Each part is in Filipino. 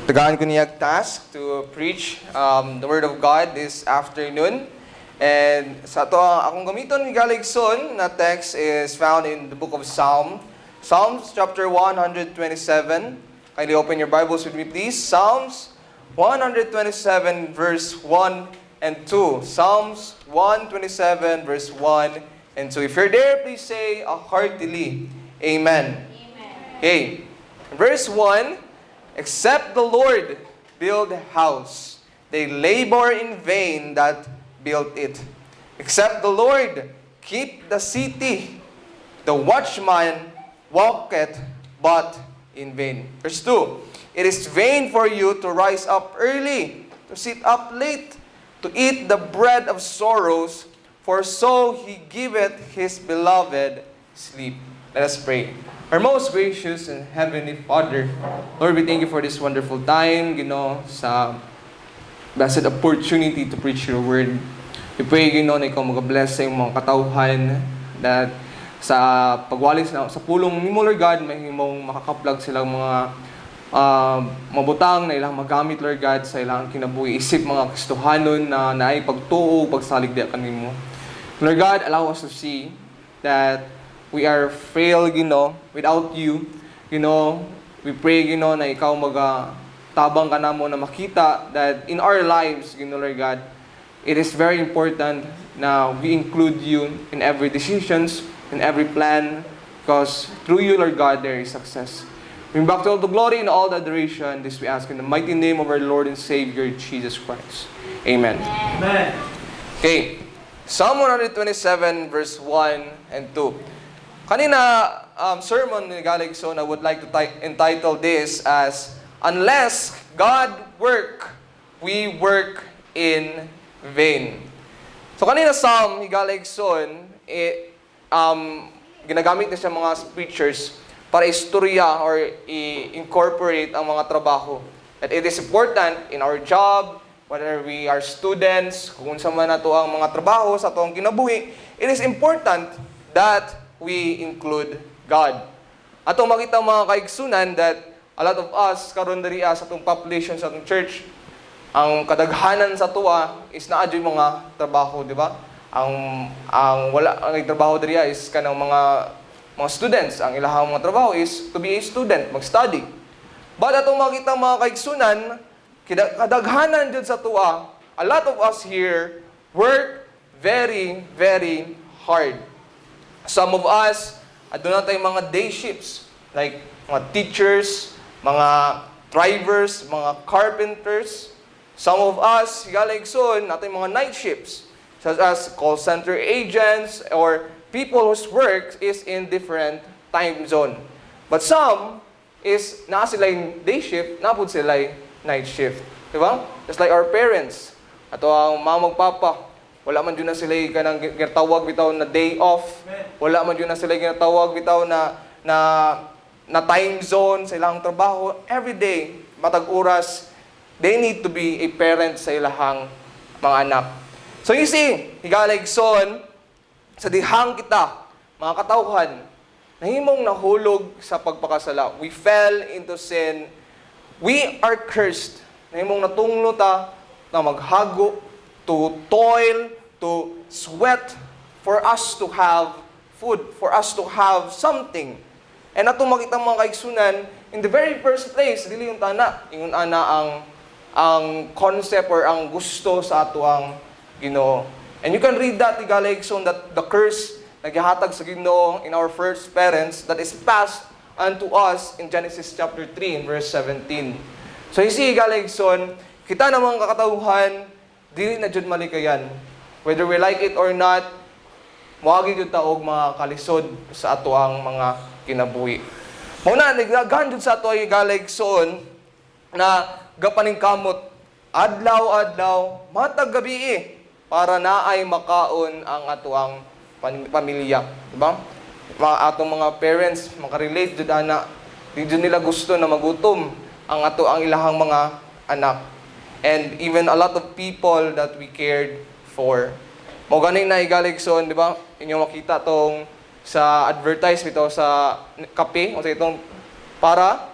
Tagaan ko niyag task to preach the Word of God this afternoon. And sa to akong gamiton ni Galigson na text is found in the book of Psalms chapter 127. Kindly open your Bibles with me please. Psalms 127 verse 1 and 2. Psalms 127 verse 1 and 2. If you're there, please say heartily, Amen. Okay. Verse 1, except the Lord build a house, they labor in vain that built it. Except the Lord keep the city, the watchman walketh but in vain. Verse 2, it is vain for you to rise up early, to sit up late, to eat the bread of sorrows, for so he giveth his beloved sleep. Let us pray. Our most gracious and heavenly Father, Lord, we thank you for this wonderful time, sa blessed opportunity to preach your word. We pray, na ikaw mag-bless sa iyong mga katauhan, that sa pagwalis sa pulong ni mo, Lord God, may mong makakaplag silang mga mabutang na ilang magamit, Lord God, sa ilang kinabuhi isip mga Kristohanon na naay pagtuo, pagsaligda kanimo. Lord God, allow us to see that we are frail, without you. We pray, na ikaw tabang ka na mo na makita that in our lives, Lord God, it is very important na we include you in every decisions, in every plan, because through you, Lord God, there is success. Bring back to all the glory and all the adoration. This we ask in the mighty name of our Lord and Savior, Jesus Christ. Amen. Amen. Okay. Psalm 127, verse 1 and 2. Kanina, sermon ni Galigson, I would like to entitle this as, Unless God work, we work in vain. So kanina Psalm ni Galigson, ginagamit niya sa mga preachers para istorya or i-incorporate ang mga trabaho. That it is important in our job, whether we are students, kung sa man nato ang mga trabaho sa atong kinabuhi, it is important that we include God. Atong makita mga kaigsunan that a lot of us karon diri sa atong population sa atong church, ang kadaghanan sa tuwa is naadyoy mga trabaho, di ba? Ang trabaho diri is kanang mga students. Ang ilahang mga trabaho is to be a student, mag-study. But atong makita mga kaigsunan, kadaghanan jud sa tuwa, a lot of us here work very, very hard. Some of us, doon tayong mga day shifts, like mga teachers, mga drivers, mga carpenters. Some of us, galigson, natin mga night shifts, such as call center agents or people whose work is in different time zone. But some is naa sila yung day shift, napod sila yung night shift. Diba? Just like our parents, ato ang mama papa, wala man dyan na sila kanang ginatawag bitaw na day off. Wala man dyan na sila ginatawag bitaw na time zone sa ilang trabaho. Every day, matag oras, they need to be a parent sa ilahang mga anak. So you see, higaligson, sa dihang kita, mga katauhan, nahimong nahulog sa pagpakasala. We fell into sin. We are cursed. Nahimong natunglo ta na maghago, to toil, to sweat, for us to have food, for us to have something. And atong makita mga kaigsunan, in the very first place, dili yung tana, ingon ana ang concept or ang gusto sa ato ang Ginoo. And you can read that, Galigson, that the curse naghihatag sa Ginoo in our first parents that is passed unto us in Genesis chapter 3 in verse 17. So you see, Galigson, kita namang kakatauhan, dili na jud malikayan. Whether we like it or not, moagi jud ta og mga kalisod sa ato ang mga kinabuhi. Muna nagdagan jud sa ato ay Galigson na gapaning kamot adlaw-adlaw matag gabi para naay makaon ang ato ang pamilya, di ba? Atong mga parents makarelate jud ana, di jud nila gusto na magutom ang ato ang ilahang mga anak. And even a lot of people that we cared for. Mo ganing na Galigson, di ba? Inyo makita tong sa advertise bitaw sa kape o sa itong para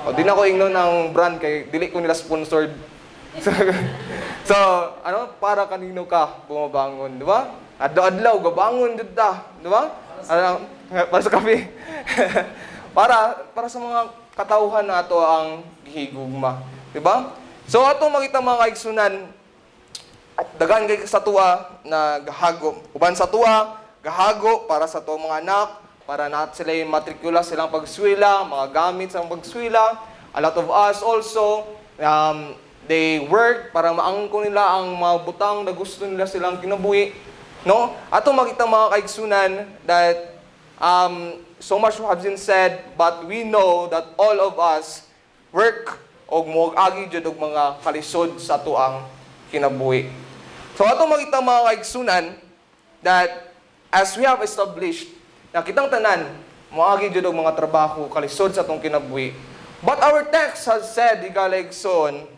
O, di na ko ingnon ang brand kay dili ko nila sponsored. So, para kanino ka bumabangon, di ba? Adlaw-adlaw, gabangon dito ta, di ba? Para sa kape. para sa mga katauhan na ato ang gihigugma, di ba? So, ato makita mga kaigsunan, dagan kay sa tuwa na gahago. Uban sa tuwa, gahago para sa tuwa mga anak, para na sila yung matrikula silang pagswila, mga gamit sa pagswila. A lot of us also, they work para maangko nila ang mga butang na gusto nila silang kinabuhi. No? Ato makita mga kaigsunan that so much has been said, but we know that all of us work o moag-agi jud og mga kalisod sa tuang kinabuhi. So ato makita mga kaigsunan that as we have established na kitang tanan moagi jud og mga trabaho kalisod sa atong kinabuhi. But our text has said igalegson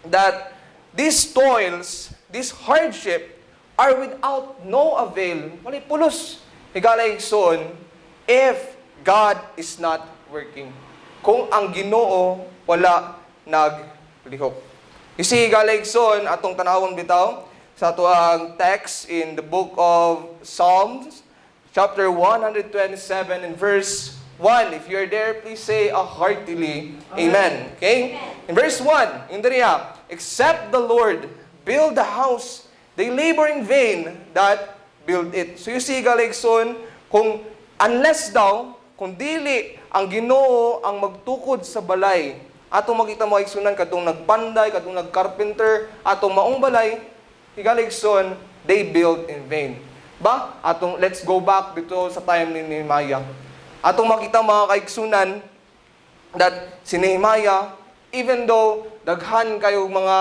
that these toils, this hardship are without no avail. Walay pulos. Igalegson if God is not working. Kung ang Ginoo wala naglihok. You see, igalegson atong tanawon bitaw sa tuang text in the book of Psalms, chapter 127 and verse 1. If you're there, please say a heartily amen. Okay? In verse 1, in Dariya, except the Lord build the house, they labor in vain that build it. So you see, galegson, kung unless daw, kung dili ang Ginoo ang magtukod sa balay, atong makita mo igsunan kadtong nagpanday, kadtong nagcarpenter, atong maong balay, igalegson, they build in vain. Ba? Let's go back dito sa time ni Nehemiah. Atong makita mga kaigsunan that si Nehemiah, even though daghan kayo mga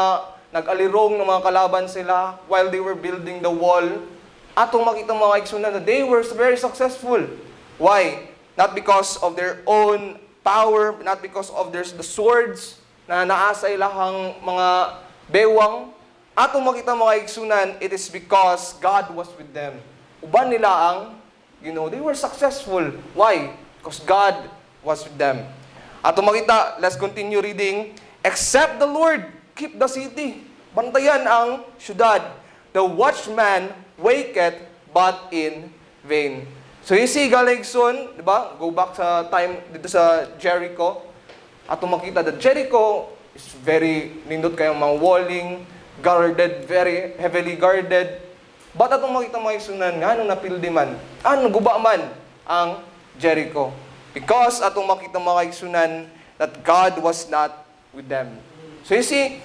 nag-alirong ng mga kalaban sila while they were building the wall, atong makita mga kaigsunan that they were very successful. Why? Not because of their own power, not because of the swords na naasa ilahang mga bewang. Atong makita mga kaigsunan, it is because God was with them. Uban nila ang they were successful. Why? Because God was with them. Ato makita, let's continue reading. Except the Lord keep the city. Bantayan ang syudad. The watchman waketh but in vain. So you see, galegson, di ba? Go back sa time dito sa Jericho. Ato makita that Jericho is very nindot kayong mga walling, guarded, very heavily guarded. But atong makita mga isunan nga nung napildi man, guba man ang Jericho. Because atong makita mga isunan that God was not with them. So you see,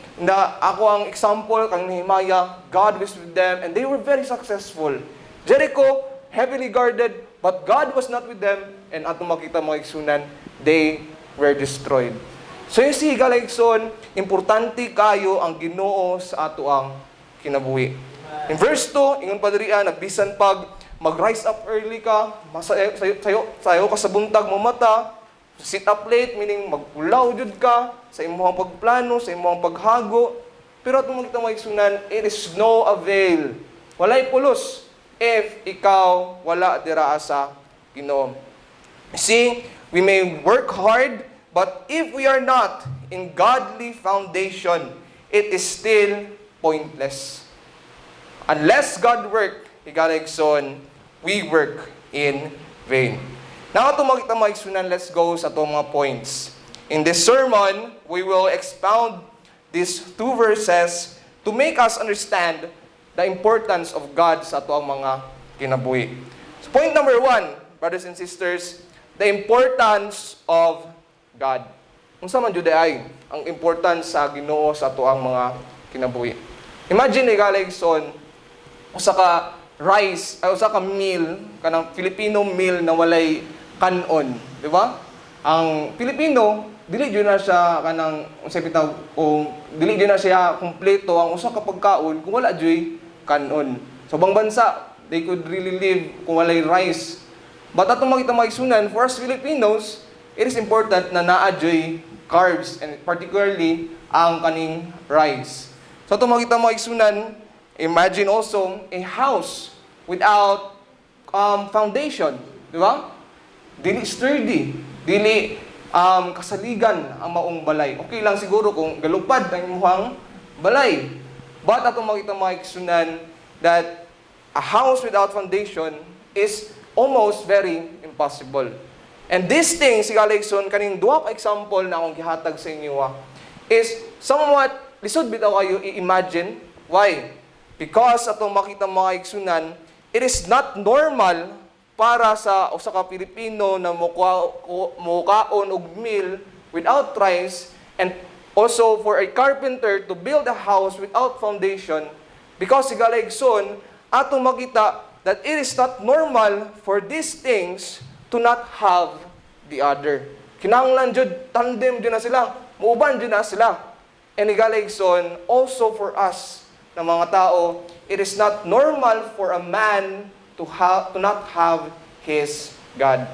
ako ang example kang Nehemiah, God was with them and they were very successful. Jericho, heavily guarded, but God was not with them and atong makita mga isunan, they were destroyed. So you see, galegson, importante kayo ang Ginoo sa ato ang kinabuhi. In verse 2, ingon pa diriya, nagbisan pag mag-rise up early ka, sayo ka sa buntag mo mata, sit up late, meaning magpulaw jud ka sa imong pagplano, sa imong paghago. Pero atong makita maigsunan, it is no avail. Walay pulos if ikaw wala dira sa Ginoo. See, we may work hard, but if we are not in godly foundation, it is still pointless. Unless God work, igalegson, we work in vain. Now, ito makita mga igsunan, let's go sa itong mga points. In this sermon, we will expound these two verses to make us understand the importance of God sa itong mga kinabuhi. So, point number 1, brothers and sisters, the importance of God. Kung sa man juday ay, ang importance sa Ginoo sa itong mga kinabuhi. Imagine, igalegson, usa ka rice, usa ka meal, kanang Filipino meal na walay kanon, di ba? Ang Filipino, dili jud na siya kanang unsay bitaw o dili jud na siya kumpleto ang usa ka pagkaon kung wala joy kanon. So bang bansa, they could really live kung walay rice. But atong makita maigsunan, for us Filipinos, it is important na naa joy carbs and particularly ang kaning rice. So atong makita maigsunan, imagine also a house without foundation, di ba? Dili sturdy, dili kasaligan ang maong balay. Okay lang siguro kung galupad ang imuhang balay. But atong makita mga igsunan that a house without foundation is almost very impossible. And this thing, si Galexon, kaning duha ka example na akong gihatag sa inyo is somewhat, lisod bitaw kayo i-imagine. Why? Because atong makita mga igsunan, it is not normal para sa usa ka Pilipino na mukaon og meal without rice, and also for a carpenter to build a house without foundation, because si Galexon, atong makita that it is not normal for these things to not have the other. Kinahanglan jud tandem jud na sila, muuban jud na sila. And ni Galexon, also for us na mga tao, it is not normal for a man to not have his God.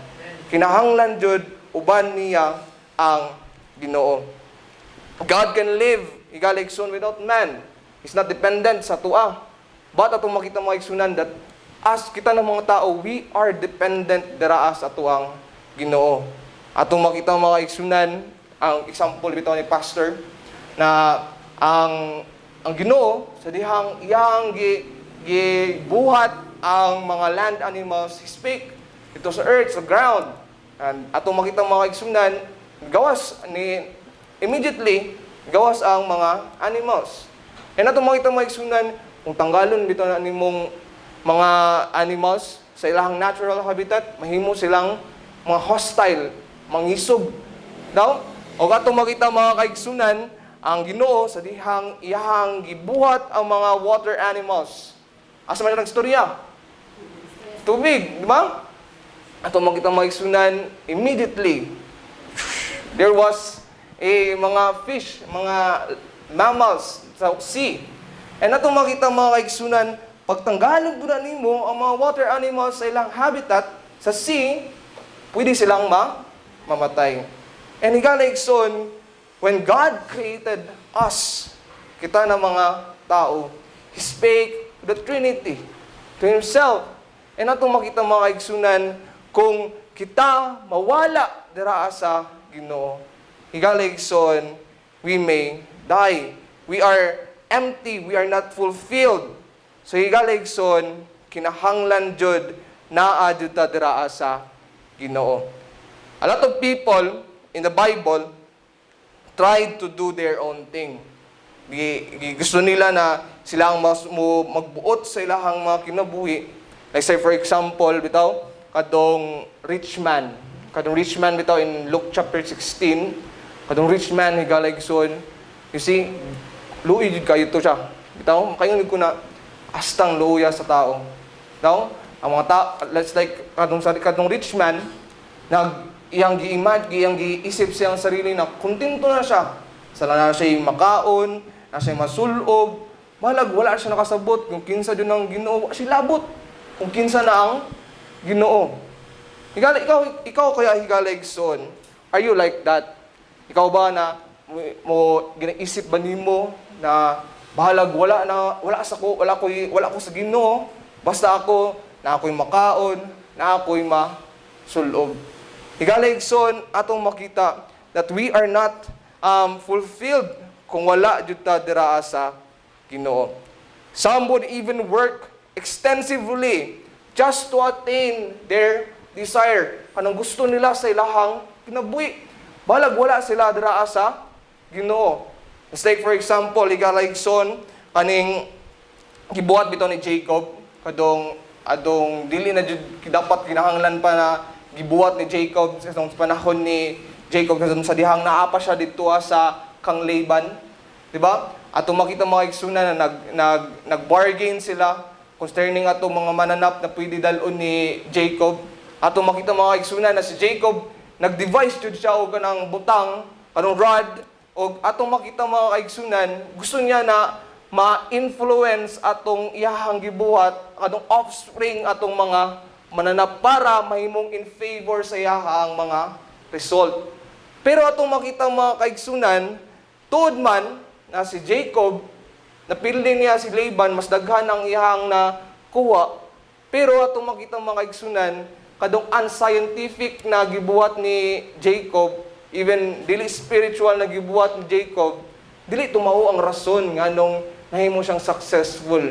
Kinahanglan jud uban niya ang Ginoo. God can live, ni Galexon, without man. He's not dependent sa tua. But atong makita mga igsunan that as kita ng mga tao, we are dependent dira sa tuang Ginoo. Atong makita mga igsunan, ang example bitaw ni pastor na ang Ginoo sa dihang iyang gibuhat ang mga land animals, He spake ito sa earth, sa ground. And atong makita mga igsunan, gawas ni immediately gawas ang mga animals. And atong makita mga igsunan, kung tanggalon bitaw na nimong mga animals sa ilang natural habitat, mahimo silang mga hostile, mangisog. Now, o atong makita mga kaigsunan, ang Ginoo sa dihang iyahang gibuhat ang mga water animals. Asa man ang istorya? Tubig, di ba? Atong makita mga kaigsunan, immediately there was mga fish, mga mammals sa sea. And atong makita mga kaigsunan, pagtanggalog po na nimo ang mga water animals sa ilang habitat sa sea, pwede silang mamatay. And Galexon, when God created us, kita na mga tao, He spake the Trinity to Himself. And atong makita mga kaigsunan, kung kita mawala dira sa Ginoo, Galexon, we may die. We are empty, we are not fulfilled. So Galexon, kinahanglan jud naa jud ta dira sa Ginoo. A lot of people in the Bible tried to do their own thing. Gusto nila na sila ang magbuot sa ilahang mga kinabuhi. Like say for example, bitaw kadong rich man. Kadong rich man bitaw in Luke chapter 16, kadong rich man ni Galexon, you see, luoy jud kayo to siya. Bitaw, kayo ko na astang luya sa tao. Now, ang mga tao, let's like kadong rich man, iyang giisip siyang sarili na kontento na siya. Sala na siya makaon, na siya masulob, balag wala siya nakasabot kung kinsa jud ang Ginoo, siya labot kung kinsa na ang Ginoo. Ikaw kaya Galexon, are you like that? Ikaw ba na mo ginaisip ba nimo na bahalag wala ko sa Ginoo, basta ako na ako'y makaon, na ako'y masulob. Galexon, atong makita that we are not fulfilled kung wala jud ta dira sa Ginoo. Some would even work extensively just to attain their desire. Kanang gusto nila sa ilahang kinabuhi. Balag wala sila dira sa Ginoo. Let's take for example, Galexon, kaning gibuhat bitaw ni Jacob, adong dili na jud dapat kinahanglan pa na gibuhat ni Jacob sa panahon ni Jacob kadong sa dihang naa pa siya didto sa kang Laban, di ba? Ato makita mga igsunan na nag-bargain sila concerning ato mga mananap na pwede dalon ni Jacob. Ato makita mga igsunan na si Jacob nag-devise jud siya og kanang butang, kanang rod, og atong makita mga kaigsunan, gusto niya na ma-influence atong iyahang gibuhat, atong offspring atong mga mananap para mahimong in favor sa iyahang mga result. Pero atong makita mga kaigsunan, tuod man na si Jacob, napili niya si Laban, mas daghan ang iyahang na kuha. Pero atong makita mga kaigsunan, kadong unscientific na gibuhat ni Jacob, even dili spiritual na gibuhat ni Jacob, dili tumao ang rason nga nung nahimo siyang successful.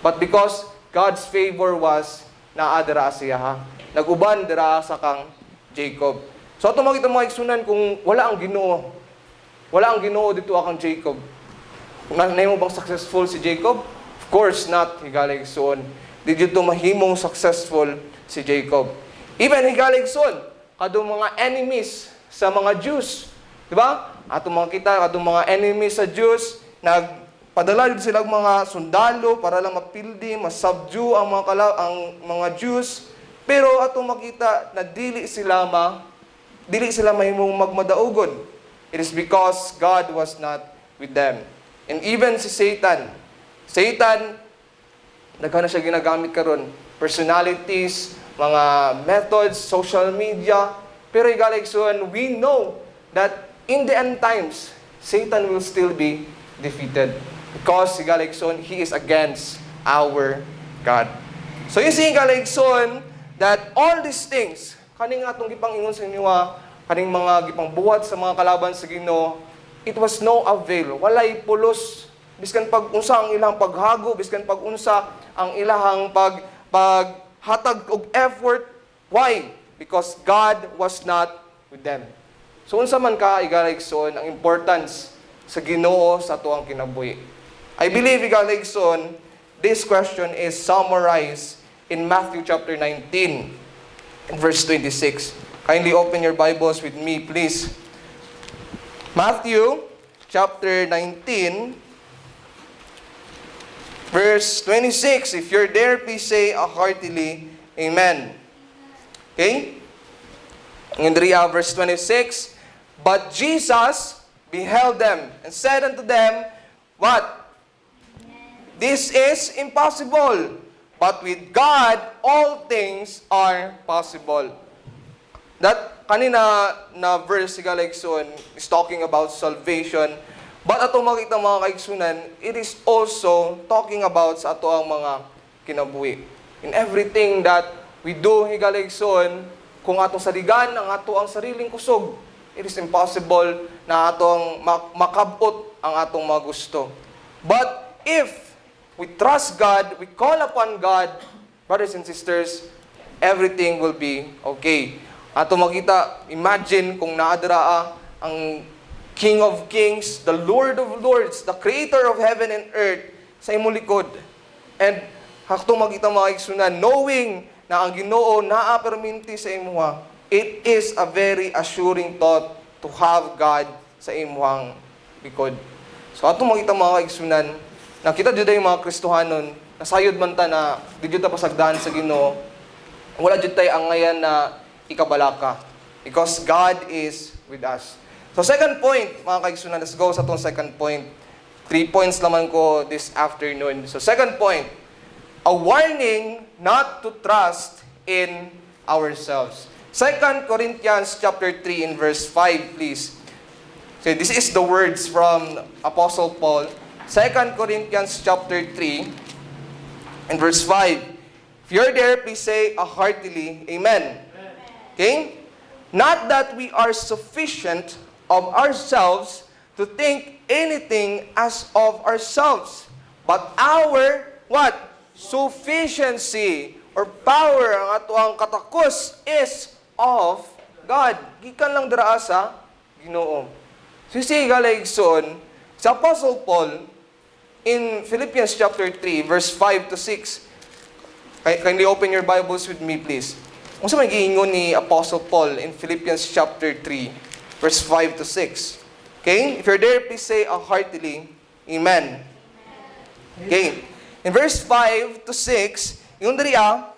But because God's favor was naa dira siya ha. Nag-uban dira sa kang Jacob. So ato makita mga igsunan kung wala ang Ginoo. Wala ang Ginoo dito akang Jacob. Nahimo bang successful si Jacob? Of course not, higalig igsoon. Did you to mahimong successful si Jacob. Even higalig igsoon, kadong mga enemies sa mga Jews. Di ba? Atong mga kita, kadong mga enemies sa Jews, nagpadala din sila mga sundalo para lang mapildi, masubdue ang mga Jews. Pero atong makita na dili sila mahimong magmadaugod. It is because God was not with them. And even si Satan, nagkana siya ginagamit karon, personalities, mga methods, social media. Pero igaligsoon, we know that in the end times, Satan will still be defeated. Because igaligsoon, he is against our God. So you see igaligsoon, that all these things, kaning atong gipangingon sa inyo, kaning mga gipangbuhat sa mga kalaban sa Ginoo, it was no avail. Walay pulos. Biskan pag-unsa ang ilang paghago, biskan pag-unsa ang ilahang paghatag og effort. Why? Because God was not with them. So unsa man ka igaligson ang importance sa Ginoo sa atuang kinabuhi. I believe igaligson, this question is summarized in Matthew chapter 19, verse 26. Kindly open your Bibles with me, please. Matthew chapter 19, verse 26. If you're there, please say a heartily amen. Okay? In verse 26, but Jesus beheld them and said unto them, what? This is impossible, but with God all things are possible. That kanina na verse si Galigson is talking about salvation. But ato makita mga kaigsunan, it is also talking about sa ato ang mga kinabuhi. In everything that we do, higaligson, kung atong saligan ang ato ang sariling kusog, it is impossible na atong makabot ang atong mga gusto. But if we trust God, we call upon God, brothers and sisters, everything will be okay. Ato makita, imagine kung naadraa ang King of Kings, the Lord of Lords, the Creator of heaven and earth, sa imong likod. And hakto makita mga igsunan, knowing na ang Ginoo naa-perminti sa imuha, it is a very assuring thought to have God sa imuhang likod. So ato makita mga igsunan, nakita jud yung mga Kristohanon, nasayod man ta na di jud ta pasagdahan sa Ginoo. Wala jud tay ang ngayan na ikabalaka, because God is with us. So second point, mga kaigsunan, let's go sa itong second point. 3 points naman ko this afternoon. So second point, a warning not to trust in ourselves. 2 Corinthians chapter 3 in verse 5, please. So this is the words from Apostle Paul. 2 Corinthians chapter 3 in verse 5. If you're there, please say a heartily amen. Okay? Not that we are sufficient of ourselves to think anything as of ourselves, but our, what? Sufficiency or power, ang ato ang katakos is of God. Gikan lang dira sa Ginoo. Sisi galigson, sa Apostle Paul, in Philippians chapter 3, verse 5 to 6, kindly open your Bibles with me, please. Kung sa may giingon ni Apostle Paul in Philippians chapter 3, verse 5 to 6. Okay? If you're there, please say a heartily amen. Okay. In verse 5 to 6, yung dariya,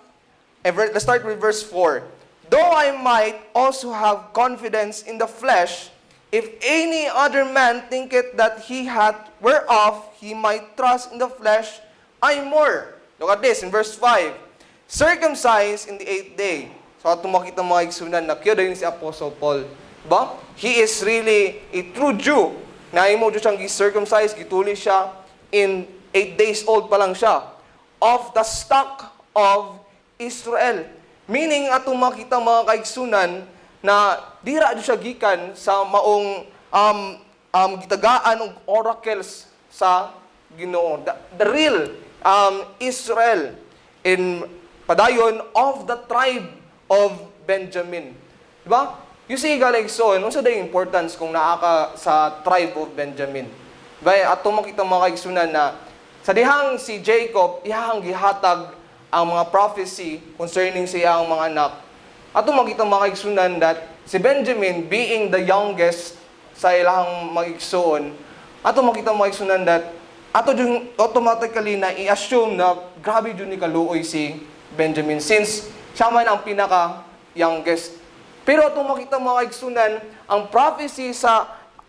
let's start with verse 4. Though I might also have confidence in the flesh, if any other man thinketh that he hath whereof he might trust in the flesh, I more. Look at this in verse 5. Circumcised in the 8th day. So ato makita mga igsunan na kiyo din si Apostle Paul. Ba? He is really a true Jew. Naimo Diyos siyang circumcised, gituli siya in 8 days old pa lang siya. Of the stock of Israel. Meaning atong makita mga kaigsunan na dira jud siya gikan sa maong gitagaan og oracles sa Ginoo. The real Israel in padayon of the tribe of Benjamin. Diba? You see, galigson, unsa day importance kung naa ka sa tribe of Benjamin? Diba? Ato makita mga kaigsunan na sa dihang si Jacob, iyang gihatag ang mga prophecy concerning sa iyang mga anak. Ato makita mga kaigsunan that si Benjamin, being the youngest sa ilang mga igsoon, ato makita mga kaigsunan that ato yung automatically na i-assume na grabe yun ni kaluoy si Benjamin since siya man ang pinaka-youngest. Pero itong makita mga kaigsunan, ang prophecy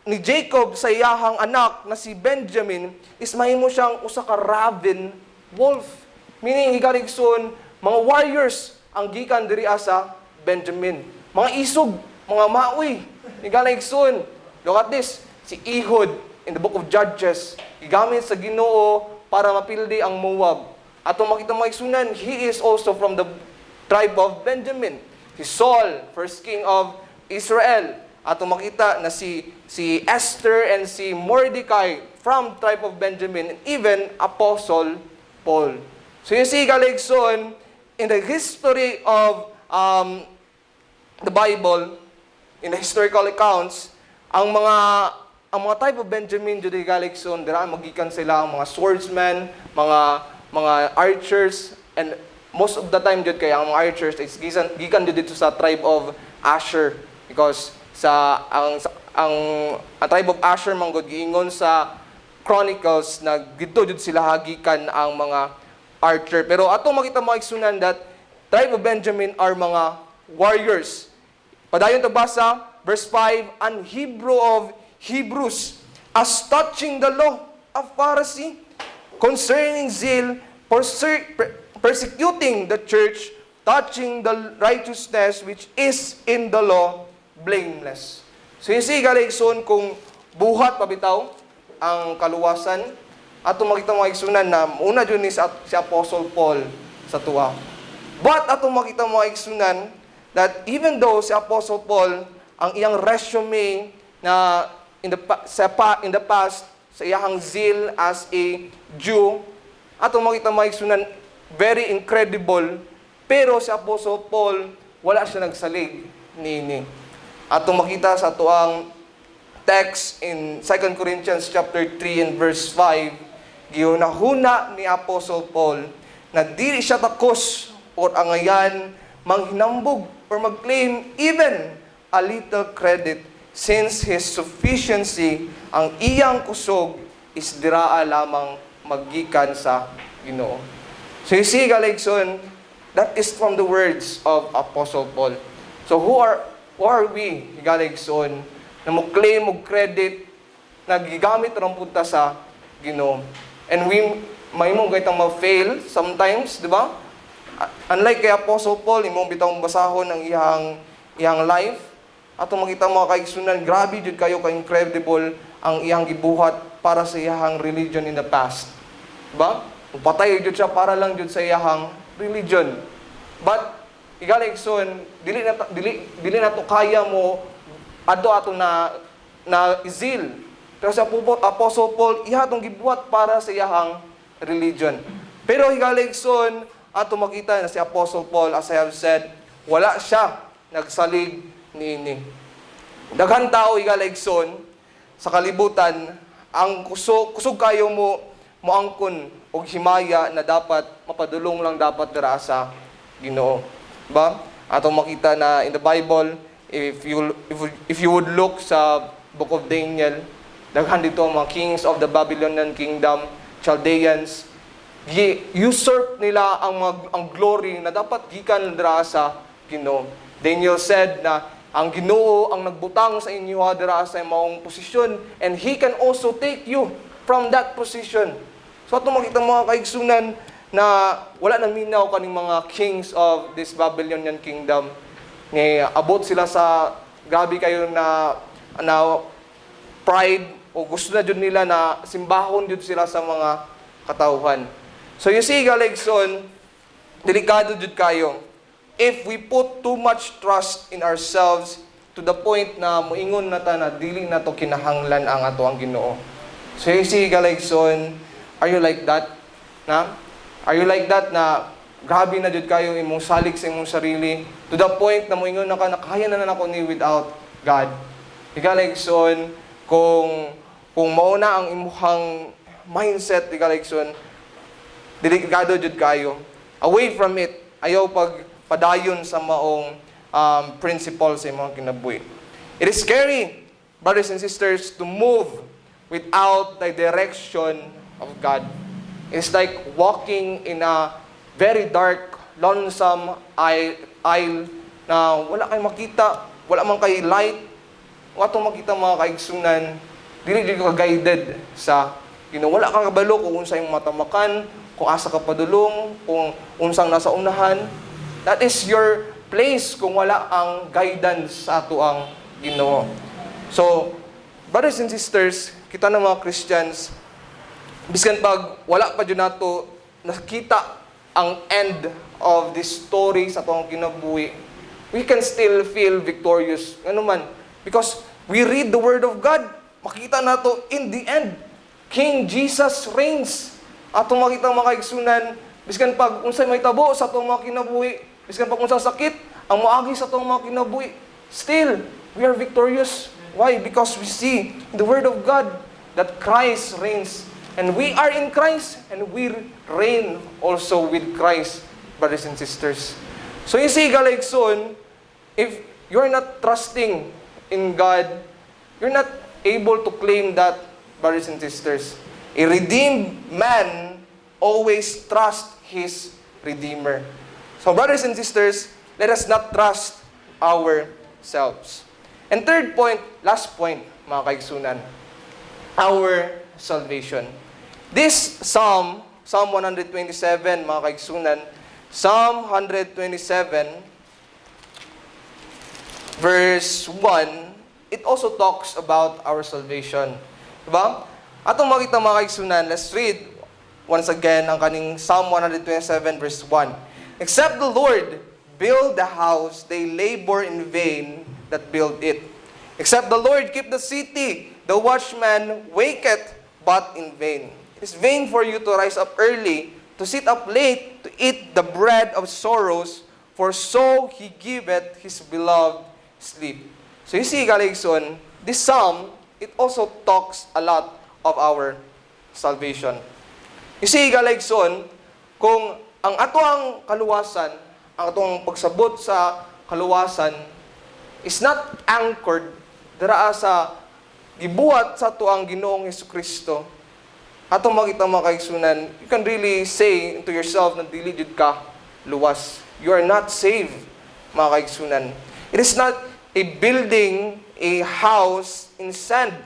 ni Jacob sa iyahang anak na si Benjamin is mahimo siyang usa ka raven wolf. Meaning, higarigson, mga warriors ang gikan diri sa Benjamin. Mga isog, mga maoy. Higarigson, look at this, si Ehud in the book of Judges, gigamit sa Ginoo para mapildi ang Moab. At makita mga kaigsunan, he is also from the tribe of Benjamin. Si Saul, first king of Israel. At makita na si Esther and si Mordecai from tribe of Benjamin, and even Apostle Paul. So you see, galigson, in the history of the Bible, in the historical accounts, ang mga type of Benjamin, Judy Galigson, dira magikan sila ang mga swordsmen, mga archers, and most of the time jud kay ang mga archers is gikan jud dito sa tribe of Asher, because ang tribe of Asher manggod giingon sa Chronicles na dito jud sila hagikan ang mga archer. Pero ato makita mga igsunan that tribe of Benjamin are mga warriors. Padayon ta basa verse 5, "And Hebrew of Hebrews, as touching the law of Pharisee, concerning zeal, persecuting the church, touching the righteousness which is in the law, blameless." So you see, galigson, kung buhat pabitaw ang kaluwasan, ato makita mga igsunan na una dyan ni si Apostle Paul sa tuwa. But ato makita mga igsunan that even though si Apostle Paul, ang iyang resume na in the past, sa iyang zeal as a Jew, ato makita mga igsunan, very incredible, pero si Apostle Paul, wala siya nagsalig nini. Ato makita sa tuang text in 2 Corinthians chapter 3 and verse 5, gihunahuna ni Apostle Paul na dili siya takos or angayan manghinambog or mag-claim even a little credit since his sufficiency, ang iyang kusog is diraa lamang maggikan sa Ginoo. So you see, galigson, that is from the words of Apostle Paul. So who are we, galigson, na mo-claim og credit na gigamit ron punta sa Ginoo? And may mong gaitang ma-fail sometimes, di ba? Unlike kay Apostle Paul, imong bitang basahon ang iyang life. Ato makita mga kaigsunan, grabe jud kayo ka-incredible ang iyang gibuhat para sa iyang religion in the past. Diba? Patay jud siya para lang jud sa iyang religion. But igaligson, dili na to kaya mo ato na zeal. Pero sa Apostle Paul, ihatong gibuhat para sa iyang religion. Pero igaligson, ato makita na si Apostle Paul, as I have said, wala siya nagsalig niini. Daghang tao igaligson sa kalibutan, ang kusog kayo mo moangkon og himaya na dapat mapadulong lang dapat dira sa Ginoo. Ba? Atong makita na in the Bible, if you would look sa book of Daniel, daghan dito ang mga kings of the Babylonian kingdom, Chaldeans, usurp nila ang glory na dapat gikan dira sa Ginoo. Daniel said na ang Ginoo ang nagbutang sa inyo dira sa maong posisyon, and He can also take you from that position. So ato makita mga kaigsunan na wala nang minaw kaning mga kings of this Babylonian kingdom. Abot sila sa grabe kayo na pride, o gusto na jud nila na simbahon jud sila sa mga katawhan. So you see, galigson, delikado jud kayo. If we put too much trust in ourselves, to the point na moingon na ta na dili na to kinahanglan ang ato ang Ginoo. So you see, Galigson, are you like that? Na? Are you like that na grabe na jud kayo imong salig sa imong sarili to the point na moingon na ka na kaya na nako ni without God. Galigson, kung mao na ang imuhang mindset, Galigson, delikado jud kayo. Away from it, ayaw padayon sa maong principle sa imong kinabuhi. It is scary, brothers and sisters, to move without the direction of God. It's like walking in a very dark, lonesome aisle na wala kay makita, wala man kay light, wala tong makita mga kaigsunan, dili ka guided sa wala kang kabalo kung unsa yung matamakan, kung asa ka padulong, kung unsang nasa unahan. That is your place kung wala ang guidance sa ato ang Ginoo. So, brothers and sisters, kita na mga Christians, biskan pag wala pa dyan nato nakita ang end of this story sa atong kinabuhi, we can still feel victorious. Ano man? Because we read the Word of God, makita nato in the end, King Jesus reigns. Atong makita mga kaigsunan, biskan pag unsay may tabo sa atong mga kinabuhi, biskan pag unsang sakit ang moagi sa atong mga kinabuhi, still we are victorious. Why? Because we see in the Word of God that Christ reigns. And we are in Christ, and we reign also with Christ, brothers and sisters. So you see, Galigson, if you're not trusting in God, you're not able to claim that, brothers and sisters. A redeemed man always trusts his Redeemer. So brothers and sisters, let us not trust ourselves. And third point, last point, mga kaigsunan, our salvation. This Psalm 127, mga kaigsunan, Psalm 127, verse 1, it also talks about our salvation. Diba? Atong makita mga kaigsunan, let's read once again ang kaning Psalm 127, verse 1. Except the Lord build the house, they labor in vain that build it. Except the Lord keep the city, the watchman waketh but in vain. It is vain for you to rise up early, to sit up late, to eat the bread of sorrows, for so he giveth his beloved sleep. So you see, Galigson, this psalm, it also talks a lot of our salvation. You see, Galigson, kung ang ato ang kaluwasan, ang atong pagsabot sa kaluwasan, is not anchored dara sa gibuhat sa ato ang Ginoong Hesukristo, atong makita mga kaigsunan, you can really say to yourself na dili jud ka luwas. You are not saved, mga kaigsunan. It is not a building, a house in sand.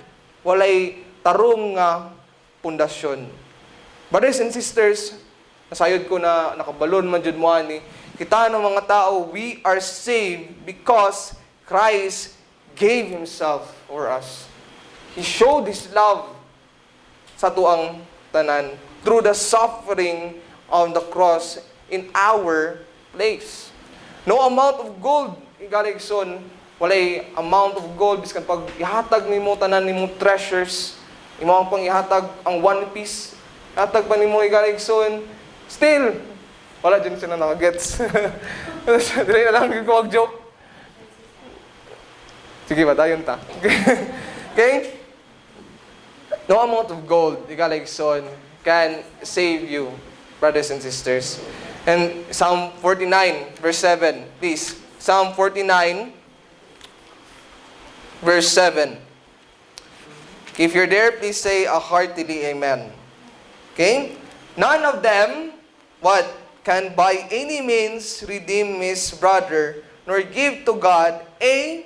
Walay tarong nga pundasyon. Brothers and sisters, nasayod ko na nakabalon man jud mo ani, kita ng mga tao, we are saved because Christ gave Himself for us. He showed His love sa tuang tanan through the suffering on the cross in our place. No amount of gold, Galigson, walay amount of gold, biskan pag ihatag nimo tanan nimo treasures, imo ang pang ihatag ang one piece, ihatag pa nimo Galigson, still, wala dyan sila nakagets. Dili na lang ko mag-joke. Sige ba, dayon ta. Okay? No amount of gold, Galigson, can save you, brothers and sisters. And Psalm 49, verse 7, please. Psalm 49, verse 7. If you're there, please say a heartily amen. Okay? None of them, what? Can by any means redeem his brother, nor give to God a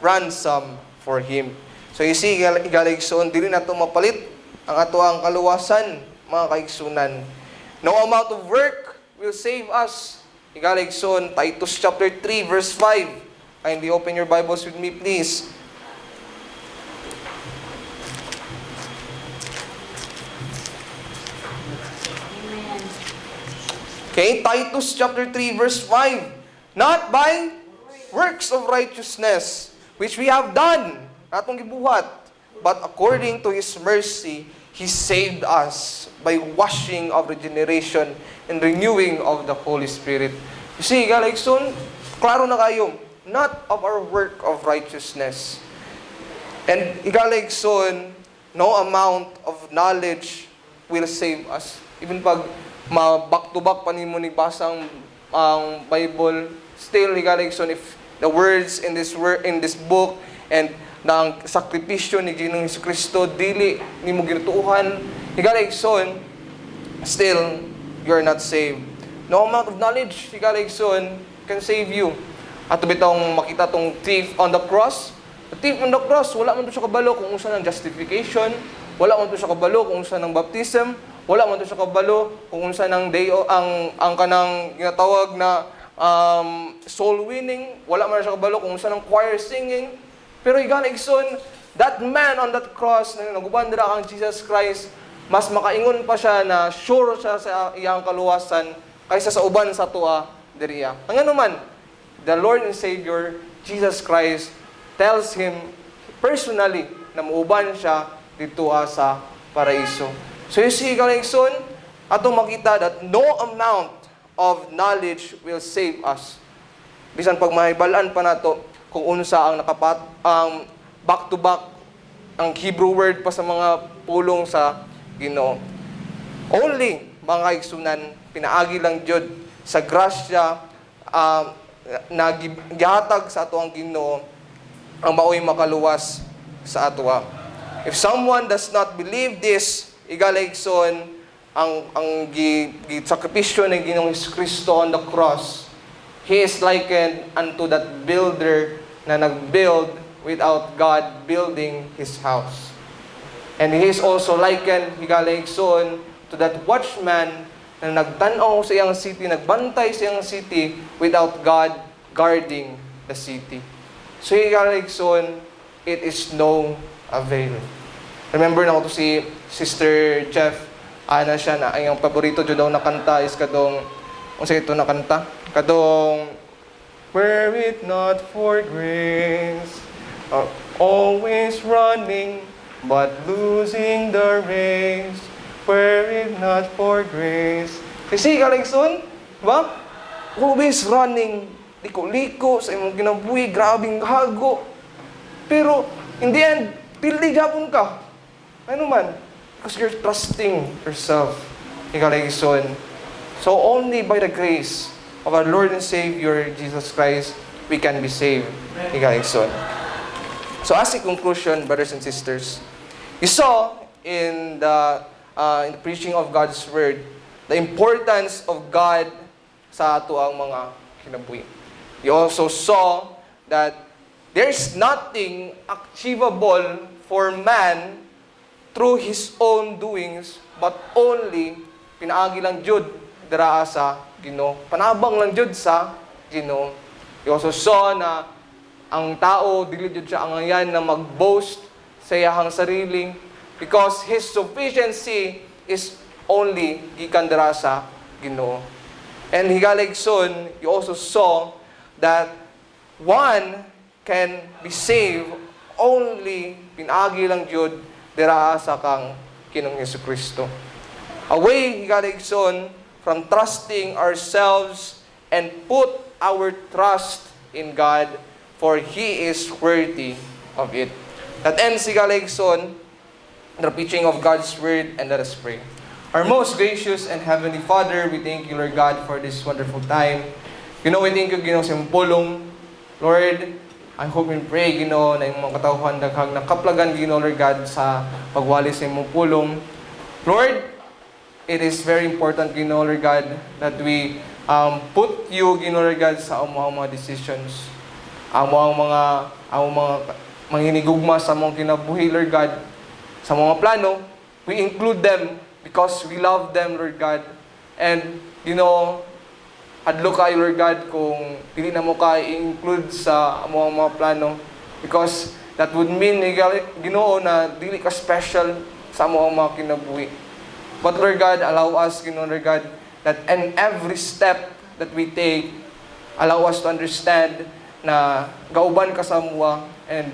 ransom for him. So you see, Galigson, dili na ito mapalit ang ato ang kaluwasan, mga kaigsunan. No amount of work will save us. Galigson, Titus chapter 3, verse 5. Kindly open your Bibles with me, please. Okay, Titus chapter 3, verse 5. Not by works of righteousness, which we have done, atong gibuhat. But according to His mercy, He saved us by washing of regeneration and renewing of the Holy Spirit. You see, Galagson, klaro na kayo, not of our work of righteousness. And Galagson, no amount of knowledge will save us. Even pag back-to-back pa nimo ni basang ang Bible, still Galagson, if the words in this book and ng sakripisyo ni Ginoong Jesucristo dili nimo ginutuhan, Galagson, still you're not saved. No amount of knowledge, Galagson, can save you. At bitong makita tong thief on the cross. The thief on the cross, wala man to siya kabalo kung unsa ng justification, wala man to siya kabalo kung unsa ng baptism, wala man to siya kabalo kung unsa ng ang kanang ginatawag na soul winning, wala man siya kabalo kung unsa ng choir singing. Pero Galagson, that man on that cross na naguban dira kang Jesus Christ, mas makaingon pa siya na sure siya sa iyang kaluwasan kaysa sa uban sa tuwa diriya. Ang ano man, the Lord and Savior, Jesus Christ, tells him personally na muuban siya dito sa paraiso. So you see, Galagson, atong makita that no amount of knowledge will save us. Bisan pag mahibalaan pa nato kung unsa ang ang back-to-back ang Hebrew word pa sa mga pulong sa Ginoo. Only, mga kaigsunan, pinaagi lang Diyon sa grasya na gihatag sa ato ang Ginoo ang maoy makaluwas sa atoa. If someone does not believe this, Galagson, ang sakripisyo ng Ginoong Kristo on the cross, he is likened unto that builder na nag-build without God building his house. And he is also likened, Galagson, to that watchman na nagtanaw sa iyang city, nagbantay sa iyang city without God guarding the city. So, Galagson, it is no avail. Remember na ko to si Sister Jeff, ana siya na, ang paborito dyan daw na kanta is kadong, kung sa ito na kanta, kadong, were it not for grace, always running, but losing the race, were it not for grace. Kasi Galagson, diba? Always running, liko-liko sa imong kinabuhi, grabing hago. Pero, in the end, pildi gapon ka. Ano man? Because you're trusting yourself, Galagson. So, only by the grace of our Lord and Savior, Jesus Christ, we can be saved, Galagson. So, as a conclusion, brothers and sisters, you saw in the preaching of God's Word, the importance of God sa ato ang mga kinabuhi. You also saw that there's nothing achievable for man through his own doings, but only pinaagi lang Jud dira sa Ginoo. Panabang lang Jud sa Ginoo. You also saw na ang tao dili jud siya ang yan na mag-boast sa iyang sarili because his sufficiency is only gikan dira sa Ginoo. And Galagson, you also saw that one can be saved only pinaagi lang Jud dira sa kang Ginoong Jesucristo. Away, Galagson, from trusting ourselves and put our trust in God, for He is worthy of it. That ends, Galagson, the preaching of God's Word, and let us pray. Our most gracious and Heavenly Father, we thank you, Lord God, for this wonderful time. We thank you, Ginoong Simpulong. Lord, I hope and pray, Ginoo, na yung mga katawhan daghang nakaplagan, Ginoo, Lord God, sa pagwali sa imong pulong. Lord, it is very important, Ginoo, Lord God, that we put you, Ginoo, Lord God, sa among mga decisions. Among mga manginigugma sa among kinabuhi, Lord God, sa mga plano, we include them because we love them, Lord God. And, hadlo kayo, Lord God, kung pili na mo ka i-include sa mga plano because that would mean, Ginoo, na dili ka special sa mga kinabuhi. But, Lord God, allow us, Ginoo, Lord God, that in every step that we take, allow us to understand na gauban ka sa mua and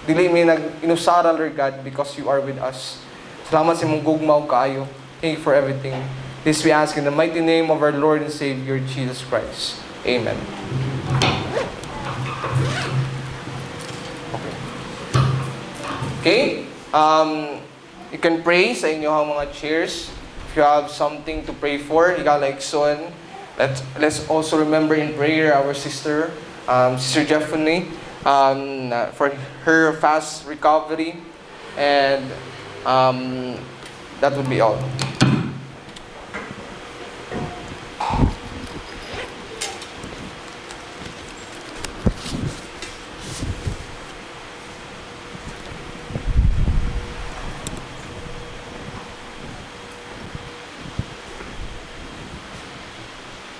dili mi nag-inusara, Lord God, because you are with us. Salamat sa imong gugmaw kaayo. Thank you for everything. This we ask in the mighty name of our Lord and Savior, Jesus Christ. Amen. Okay? You can pray sa inyong mga chairs. If you have something to pray for, like son, let's also remember in prayer our sister, Sister Jeffany, for her fast recovery. And that would be all.